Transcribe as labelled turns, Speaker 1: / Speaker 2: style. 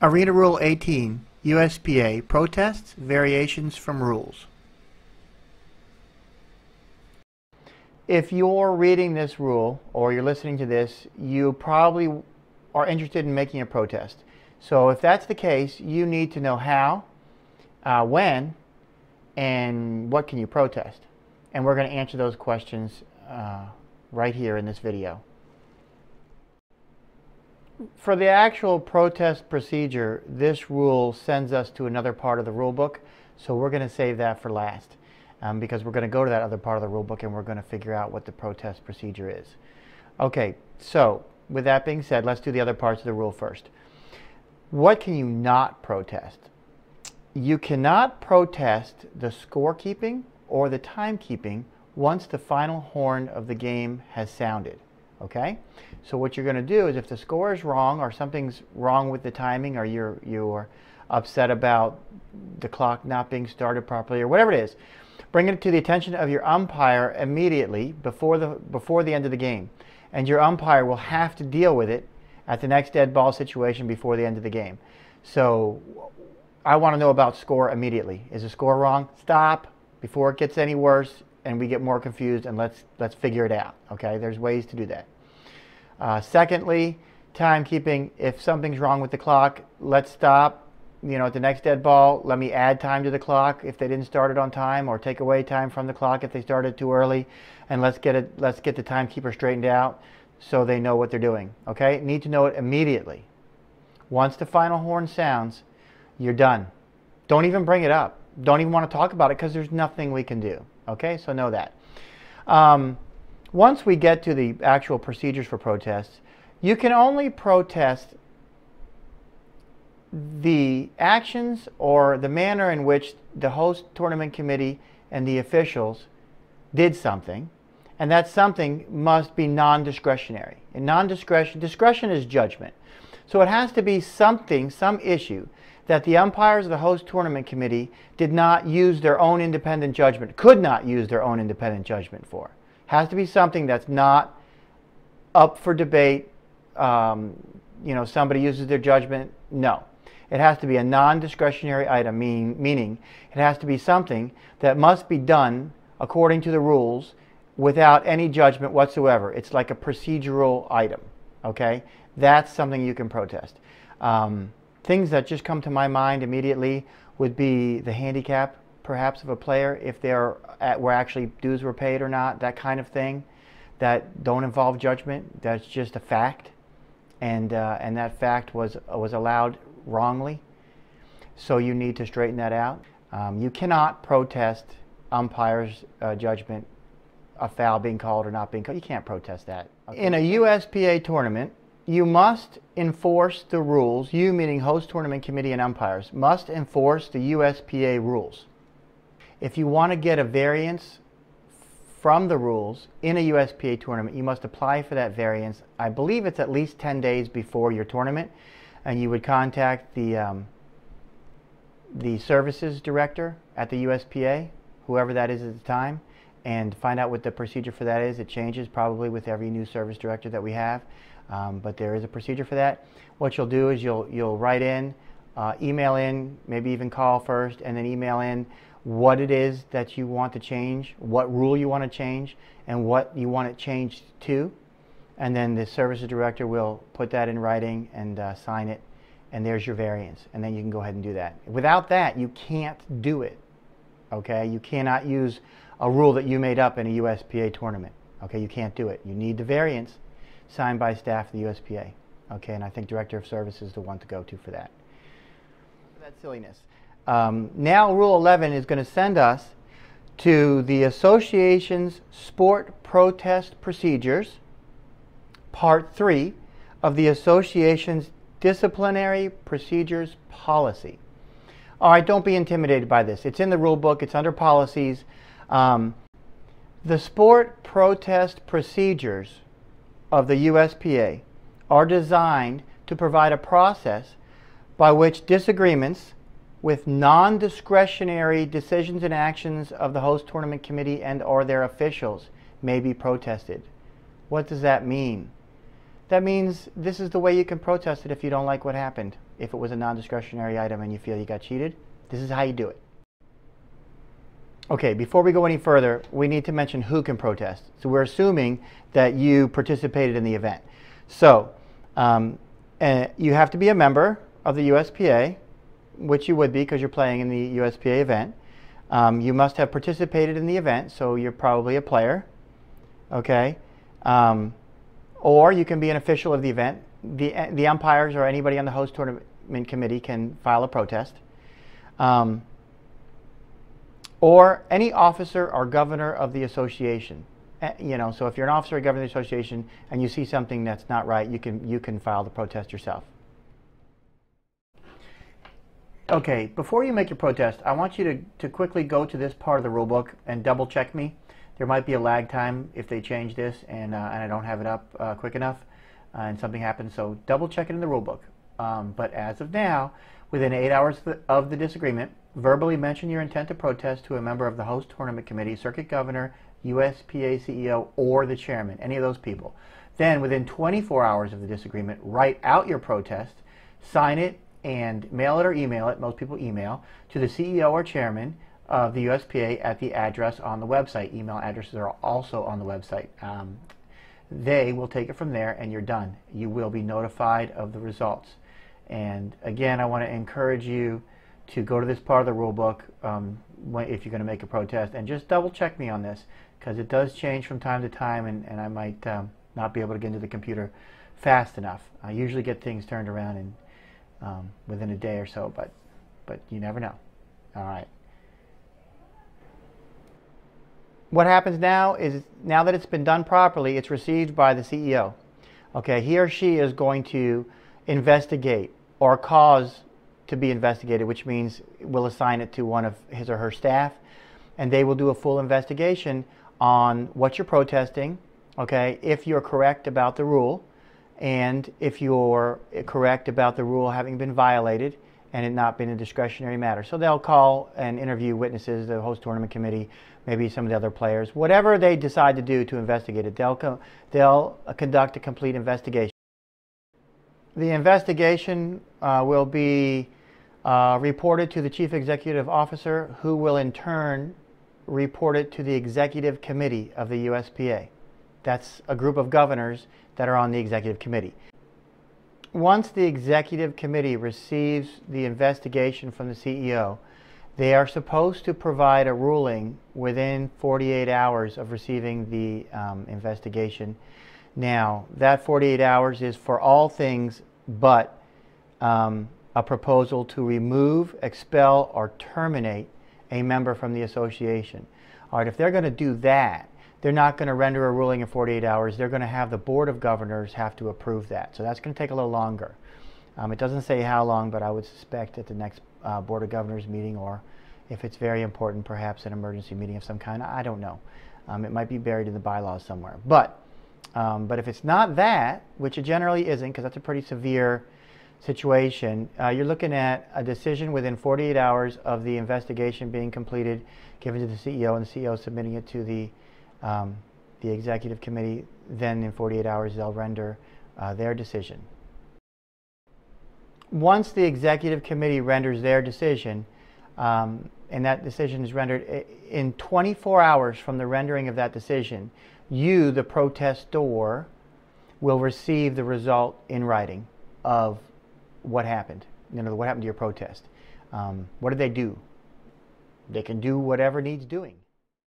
Speaker 1: Arena Rule 18, USPA, Protests, Variations from Rules. If you're reading this rule or you're listening to this, you probably are interested in making a protest. So if that's the case, you need to know how, when, and what can you protest. And we're going to answer those questions right here in this video. For the actual protest procedure, this rule sends us to another part of the rule book, so we're going to save that for last because we're going to go to that other part of the rule book and we're going to figure out what the protest procedure is. Okay, so with that being said, let's do the other parts of the rule first. What can you not protest? You cannot protest the scorekeeping or the timekeeping once the final horn of the game has sounded. Okay? So what you're going to do is if the score is wrong or something's wrong with the timing or you're upset about the clock not being started properly or whatever it is, bring it to the attention of your umpire immediately before the end of the game. And your umpire will have to deal with it at the next dead ball situation before the end of the game. So I want to know about score immediately. Is the score wrong? Stop before it gets any worse and we get more confused, and let's figure it out. Okay, there's ways to do that. Secondly, timekeeping. If something's wrong with the clock, let's stop. You know, at the next dead ball, let me add time to the clock if they didn't start it on time, or take away time from the clock if they started too early, and let's get the timekeeper straightened out so they know what they're doing. Okay, need to know it immediately. Once the final horn sounds, you're done. Don't even bring it up. Don't even want to talk about it because there's nothing we can do. Okay, so know that. Once we get to the actual procedures for protests, you can only protest the actions or the manner in which the host tournament committee and the officials did something, and that something must be non-discretionary. And discretion is judgment. So it has to be something, some issue that the umpires of the host tournament committee did not use their own independent judgment, could not use their own independent judgment for. Has to be something that's not up for debate. You know, somebody uses their judgment. No. It has to be a non-discretionary item, meaning it has to be something that must be done according to the rules without any judgment whatsoever. It's like a procedural item. Okay? That's something you can protest. Things that just come to my mind immediately would be the handicap, perhaps, of a player, if were actually dues were paid or not, that kind of thing, that don't involve judgment. That's just a fact, and that fact was allowed wrongly. So you need to straighten that out. You cannot protest umpires' judgment, a foul being called or not being called. You can't protest that. Okay. In a USPA tournament, you must enforce the rules. You, meaning host tournament committee and umpires, must enforce the USPA rules. If you want to get a variance from the rules in a USPA tournament, you must apply for that variance. I believe it's at least 10 days before your tournament, and you would contact the services director at the USPA, whoever that is at the time, and find out what the procedure for that is. It changes probably with every new service director that we have. But there is a procedure for that. What you'll do is you'll write in, email in, maybe even call first, and then email in what it is that you want to change, what rule you want to change, and what you want it changed to. And then the services director will put that in writing and sign it, and there's your variance. And then you can go ahead and do that. Without that, you can't do it. Okay? You cannot use a rule that you made up in a USPA tournament. Okay? You can't do it. You need the variance signed by staff of the USPA. Okay, and I think Director of Services is the one to go to for that. That silliness. Now Rule 11 is going to send us to the Association's Sport Protest Procedures, Part 3 of the Association's Disciplinary Procedures Policy. All right, don't be intimidated by this. It's in the rule book. It's under policies. The Sport Protest Procedures of the USPA are designed to provide a process by which disagreements with non-discretionary decisions and actions of the host tournament committee and or their officials may be protested. What does that mean? that means this is the way you can protest it if you don't like what happened. If it was a non-discretionary item and you feel you got cheated, this is how you do it. Okay, before we go any further, we need to mention who can protest. So we're assuming that you participated in the event. So you have to be a member of the USPA, which you would be because you're playing in the USPA event. You must have participated in the event, so you're probably a player. Okay. Or you can be an official of the event. The umpires or anybody on the host tournament committee can file a protest. Or any officer or governor of the association. So if you're an officer or governor of the association and you see something that's not right, you can file the protest yourself. Okay, before you make your protest, I want you to quickly go to this part of the rule book and double check me. There might be a lag time if they change this and I don't have it up quick enough and something happens, so double check it in the rule book. But as of now, within 8 hours of the disagreement, verbally mention your intent to protest to a member of the host tournament committee, circuit governor, USPA CEO, or the chairman, any of those people. Then within 24 hours of the disagreement, write out your protest, sign it, and mail it or email it, most people email, to the CEO or chairman of the USPA at the address on the website. Email addresses are also on the website. They will take it from there and you're done. You will be notified of the results. And again, I want to encourage you to go to this part of the rule book if you're going to make a protest and just double check me on this, because it does change from time to time and I might not be able to get into the computer fast enough. I usually get things turned around in within a day or so, but you never know. All right. What happens now is, now that it's been done properly, it's received by the CEO. Okay, he or she is going to investigate or cause to be investigated, which means we'll assign it to one of his or her staff, and they will do a full investigation on what you're protesting, okay, if you're correct about the rule, and if you're correct about the rule having been violated and it not been a discretionary matter. So they'll call and interview witnesses, the host tournament committee, maybe some of the other players. Whatever they decide to do to investigate it, they'll conduct a complete investigation. The investigation will be reported to the Chief Executive Officer, who will in turn report it to the Executive Committee of the USPA. That's a group of governors that are on the Executive Committee. Once the Executive Committee receives the investigation from the CEO, they are supposed to provide a ruling within 48 hours of receiving the investigation. Now, that 48 hours is for all things but a proposal to remove, expel, or terminate a member from the association. All right, if they're going to do that, they're not going to render a ruling in 48 hours. They're going to have the Board of Governors have to approve that. So that's going to take a little longer. It doesn't say how long, but I would suspect at the next Board of Governors meeting, or if it's very important, perhaps an emergency meeting of some kind. I don't know. It might be buried in the bylaws somewhere. But if it's not that, which it generally isn't, because that's a pretty severe situation, you're looking at a decision within 48 hours of the investigation being completed, given to the CEO, and the CEO submitting it to the Executive Committee. Then in 48 hours they'll render their decision. Once the Executive Committee renders their decision, and that decision is rendered in 24 hours from the rendering of that decision, you, the protestor, will receive the result in writing of what happened. What happened to your protest. What did they do? They can do whatever needs doing.